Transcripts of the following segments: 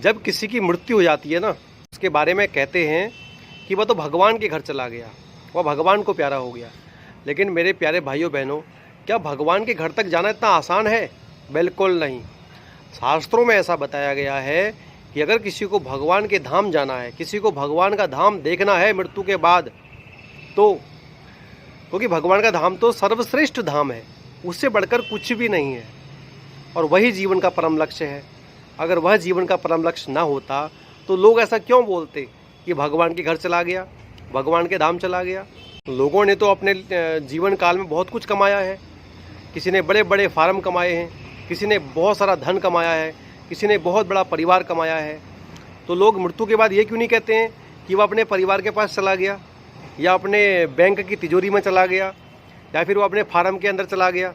जब किसी की मृत्यु हो जाती है ना, उसके बारे में कहते हैं कि वह तो भगवान के घर चला गया, वह भगवान को प्यारा हो गया। लेकिन मेरे प्यारे भाइयों बहनों, क्या भगवान के घर तक जाना इतना आसान है? बिल्कुल नहीं। शास्त्रों में ऐसा बताया गया है कि अगर किसी को भगवान के धाम जाना है, किसी को भगवान का धाम देखना है मृत्यु के बाद, तो क्योंकि भगवान का धाम तो सर्वश्रेष्ठ धाम है, उससे बढ़कर कुछ भी नहीं है, और वही जीवन का परम लक्ष्य है। अगर वह जीवन का परम लक्ष्य ना होता तो लोग ऐसा क्यों बोलते कि भगवान के घर चला गया, भगवान के धाम चला गया? लोगों ने तो अपने जीवन काल में बहुत कुछ कमाया है। किसी ने बड़े बड़े फार्म कमाए हैं, किसी ने बहुत सारा धन कमाया है, किसी ने बहुत बड़ा परिवार कमाया है। तो लोग मृत्यु के बाद ये क्यों नहीं कहते हैं कि वह अपने परिवार के पास चला गया, या अपने बैंक की तिजोरी में चला गया, या फिर वो अपने फार्म के अंदर चला गया?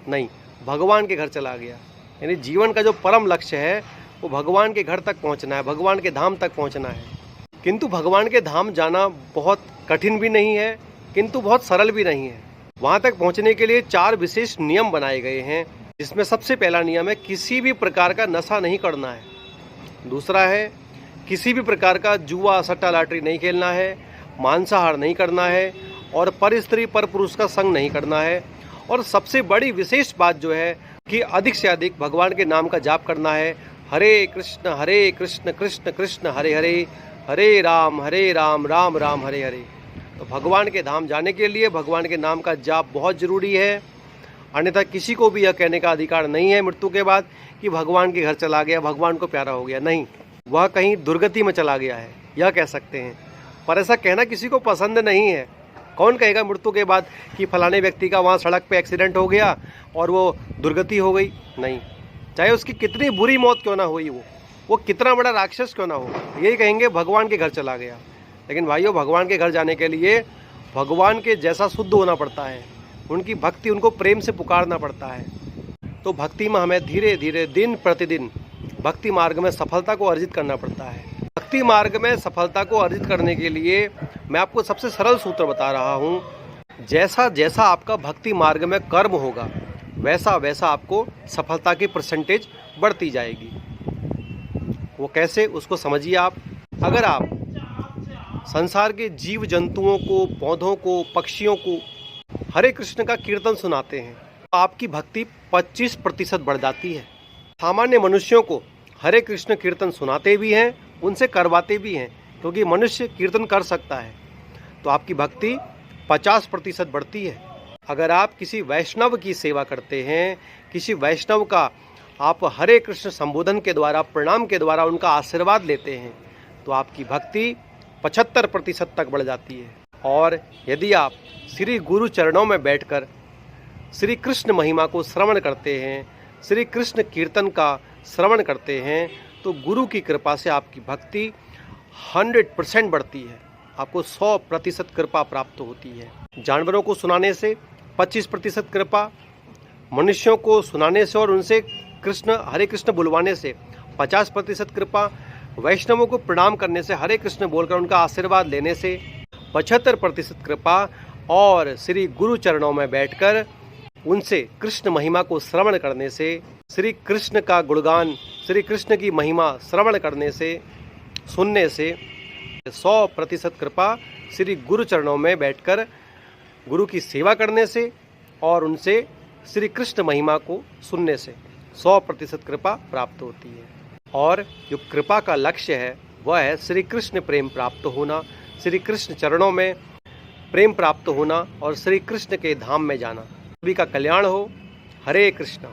नहीं, भगवान के घर चला गया। यानी जीवन का जो परम लक्ष्य है वो भगवान के घर तक पहुंचना है, भगवान के धाम तक पहुंचना है। किंतु भगवान के धाम जाना बहुत कठिन भी नहीं है, किंतु बहुत सरल भी नहीं है। वहां तक पहुंचने के लिए 4 विशेष नियम बनाए गए हैं, जिसमें सबसे पहला नियम है किसी भी प्रकार का नशा नहीं करना है। दूसरा है किसी भी प्रकार का जुआ, सट्टा, लॉटरी नहीं खेलना है, मांसाहार नहीं करना है, और पर स्त्री पर पुरुष का संग नहीं करना है। और सबसे बड़ी विशेष बात जो है कि अधिक से अधिक भगवान के नाम का जाप करना है। हरे कृष्ण कृष्ण कृष्ण हरे हरे, हरे राम राम राम हरे हरे। तो भगवान के धाम जाने के लिए भगवान के नाम का जाप बहुत ज़रूरी है। अन्यथा किसी को भी यह कहने का अधिकार नहीं है मृत्यु के बाद कि भगवान के घर चला गया, भगवान को प्यारा हो गया। नहीं, वह कहीं दुर्गति में चला गया है, यह कह सकते हैं। पर ऐसा कहना किसी को पसंद नहीं है। कौन कहेगा मृत्यु के बाद कि फलाने व्यक्ति का वहाँ सड़क पे एक्सीडेंट हो गया और वो दुर्गति हो गई? नहीं, चाहे उसकी कितनी बुरी मौत क्यों ना हुई, वो कितना बड़ा राक्षस क्यों ना हो, यही कहेंगे भगवान के घर चला गया। लेकिन भाइयों, भगवान के घर जाने के लिए भगवान के जैसा शुद्ध होना पड़ता है, उनकी भक्ति, उनको प्रेम से पुकारना पड़ता है। तो भक्ति में हमें धीरे धीरे दिन प्रतिदिन भक्ति मार्ग में सफलता को अर्जित करना पड़ता है। भक्ति मार्ग में सफलता को अर्जित करने के लिए मैं आपको सबसे सरल सूत्र बता रहा हूँ। जैसा जैसा आपका भक्ति मार्ग में कर्म होगा, वैसा वैसा आपको सफलता की परसेंटेज बढ़ती जाएगी। वो कैसे, उसको समझिए आप। अगर आप संसार के जीव जंतुओं को, पौधों को, पक्षियों को हरे कृष्ण का कीर्तन सुनाते हैं, तो आपकी भक्ति 25% बढ़ जाती है। सामान्य मनुष्यों को हरे कृष्ण कीर्तन सुनाते भी हैं, उनसे करवाते भी हैं, क्योंकि मनुष्य कीर्तन कर सकता है, तो आपकी भक्ति 50% बढ़ती है। अगर आप किसी वैष्णव की सेवा करते हैं, किसी वैष्णव का आप हरे कृष्ण संबोधन के द्वारा, प्रणाम के द्वारा उनका आशीर्वाद लेते हैं, तो आपकी भक्ति 75% तक बढ़ जाती है। और यदि आप श्री गुरु चरणों में बैठकर श्री कृष्ण महिमा को श्रवण करते हैं, श्री कृष्ण कीर्तन का श्रवण करते हैं, तो गुरु की कृपा से आपकी भक्ति 100% बढ़ती है। आपको 100% कृपा प्राप्त होती है। जानवरों को सुनाने से 25% कृपा, मनुष्यों को सुनाने से और उनसे कृष्ण हरे कृष्ण बुलवाने से 50% कृपा, वैष्णवों को प्रणाम करने से, हरे कृष्ण बोलकर उनका आशीर्वाद लेने से 75% कृपा, और श्री गुरु चरणों में बैठकर उनसे कृष्ण महिमा को श्रवण करने से, श्री कृष्ण का गुणगान, श्री कृष्ण की महिमा श्रवण करने से, सुनने से 100% कृपा, श्री गुरु चरणों में बैठकर गुरु की सेवा करने से और उनसे श्री कृष्ण महिमा को सुनने से 100% कृपा प्राप्त होती है। और जो कृपा का लक्ष्य है वह है श्री कृष्ण प्रेम प्राप्त होना, श्री कृष्ण चरणों में प्रेम प्राप्त होना और श्री कृष्ण के धाम में जाना। सभी का कल्याण हो। हरे कृष्णा।